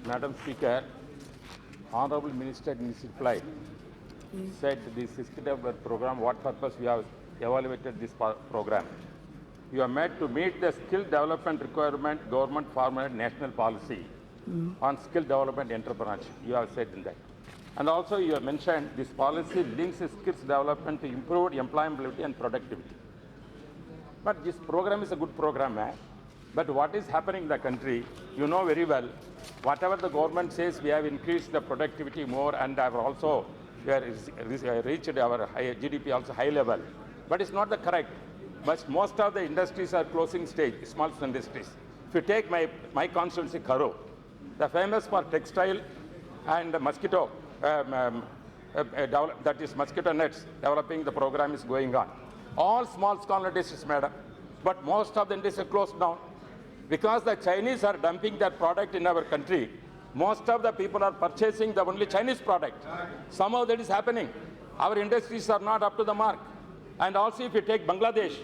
Madam Speaker, Honorable Minister in his reply said this skill development program, what purpose we have evaluated this program. You are made to meet the skill development requirement, government formulated national policy on skill development entrepreneurship. You have said in that. And also you have mentioned this policy links skills development to improved employability and productivity. But this program is a good program, but what is happening in the country, you know very well, whatever the government says, we have increased the productivity more and have also reached our GDP also high level. But it's not the correct. But most of the industries are closing stage, small industries. If you take my constituency, Karo, the famous for textile and mosquito, that is mosquito nets, developing the program is going on. All small industries, madam, but most of the industries are closed down. Because the Chinese are dumping their product in our country, most of the people are purchasing the only Chinese product. Somehow that is happening. Our industries are not up to the mark. And also if you take Bangladesh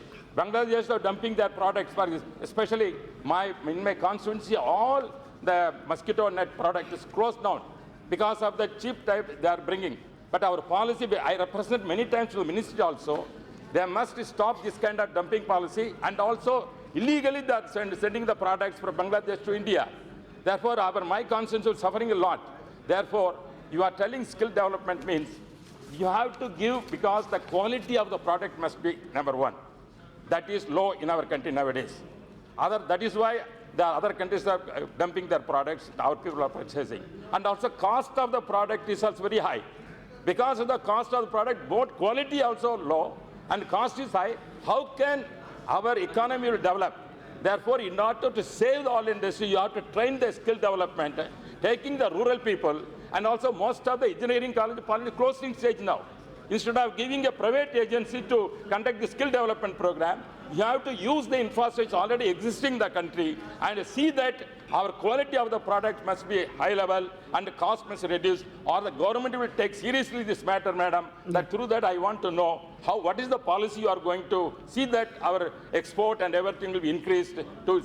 are dumping their products, for especially in my constituency, all the mosquito net product is closed down because of the cheap type they are bringing. But our policy, I represent many times to the ministry also, they must stop this kind of dumping policy, and also illegally they are sending the products from Bangladesh to India. Therefore, my constituency is suffering a lot. Therefore, you are telling skill development means you have to give, because the quality of the product must be number one. That is low in our country nowadays. That is why the other countries are dumping their products, our people are purchasing. And also cost of the product is also very high. Because of the cost of the product, both quality also low and cost is high, how can our economy will develop? Therefore, in order to save all industry, you have to train the skill development, taking the rural people, and also most of the engineering college closing stage now. Instead of giving a private agency to conduct the skill development program, you have to use the infrastructure already existing in the country and see that our quality of the product must be high level and the cost must reduce, or the government will take seriously this matter, madam. That through that I want to know what is the policy you are going to see that our export and everything will be increased to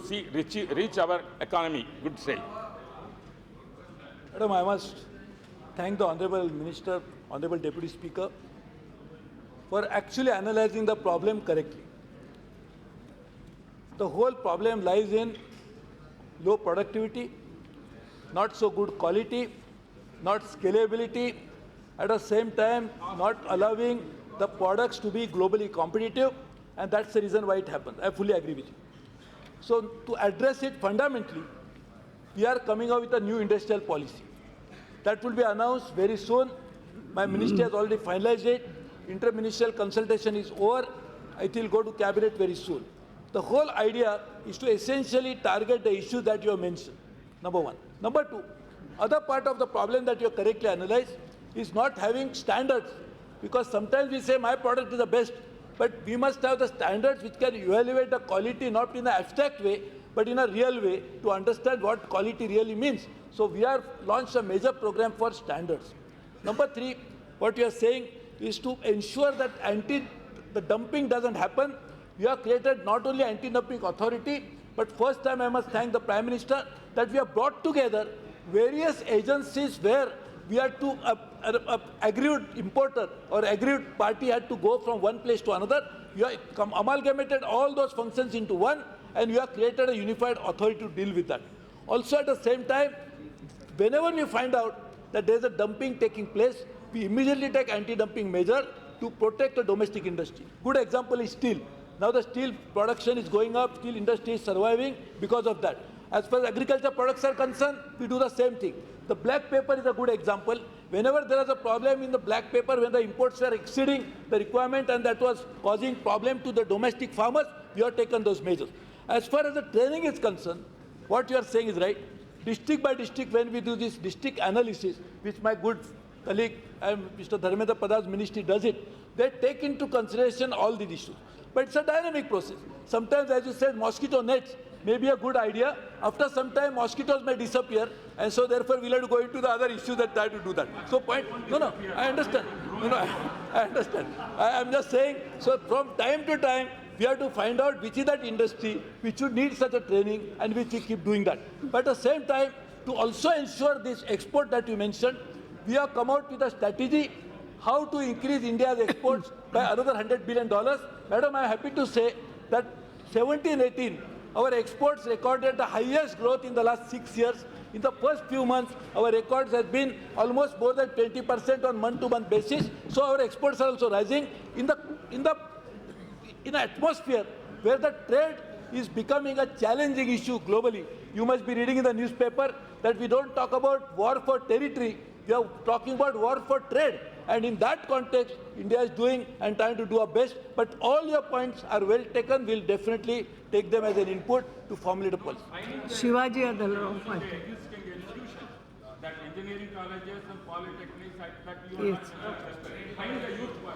reach our economy. Good say. Madam, I must thank the Honorable Minister, Honorable Deputy Speaker, for actually analyzing the problem correctly. The whole problem lies in low productivity, not so good quality, not scalability, at the same time not allowing the products to be globally competitive, and that's the reason why it happens. I fully agree with you. So to address it fundamentally, we are coming out with a new industrial policy. That will be announced very soon. My ministry has already finalized it. Interministerial consultation is over. It will go to cabinet very soon. The whole idea is to essentially target the issue that you have mentioned, number one. Number two, other part of the problem that you have correctly analyzed is not having standards, because sometimes we say my product is the best, but we must have the standards which can evaluate the quality not in an abstract way, but in a real way to understand what quality really means. So we have launched a major program for standards. Number three, what you are saying is to ensure that the dumping doesn't happen. We have created not only anti-dumping authority, but first time I must thank the Prime Minister that we have brought together various agencies where we had to, aggrieved importer or aggrieved party had to go from one place to another. You have amalgamated all those functions into one, and you have created a unified authority to deal with that. Also at the same time, whenever we find out that there is a dumping taking place, we immediately take anti-dumping measure to protect the domestic industry. Good example is steel. Now the steel production is going up, steel industry is surviving because of that. As far as agriculture products are concerned, we do the same thing. The black paper is a good example. Whenever there is a problem in the black paper, when the imports were exceeding the requirement and that was causing problem to the domestic farmers, we have taken those measures. As far as the training is concerned, what you are saying is right. District by district, when we do this district analysis, which my good colleague Mr. Dharmendra Pradhan's ministry does it, they take into consideration all these issues. But it's a dynamic process. Sometimes, as you said, mosquito nets may be a good idea. After some time, mosquitoes may disappear, and so therefore we'll have to go into the other issues that try to do that. So no, I understand. I understand. I'm just saying, so from time to time, we have to find out which is that industry which should need such a training and which we keep doing that. But at the same time, to also ensure this export that you mentioned, we have come out with a strategy how to increase India's exports by another $100 billion. Madam, I am happy to say that 17-18, our exports recorded the highest growth in the last 6 years. In the first few months, our records have been almost more than 20% on month-to-month basis. So our exports are also rising in an atmosphere where the trade is becoming a challenging issue globally. You must be reading in the newspaper that we don't talk about war for territory, we are talking about war for trade. And in that context, India is doing and trying to do our best. But all your points are well taken. We'll definitely take them as an input to formulate a policy. Shivaji Adalrao. Existing institution, that engineering colleges and polytechnics that you Yes. are not find the youth for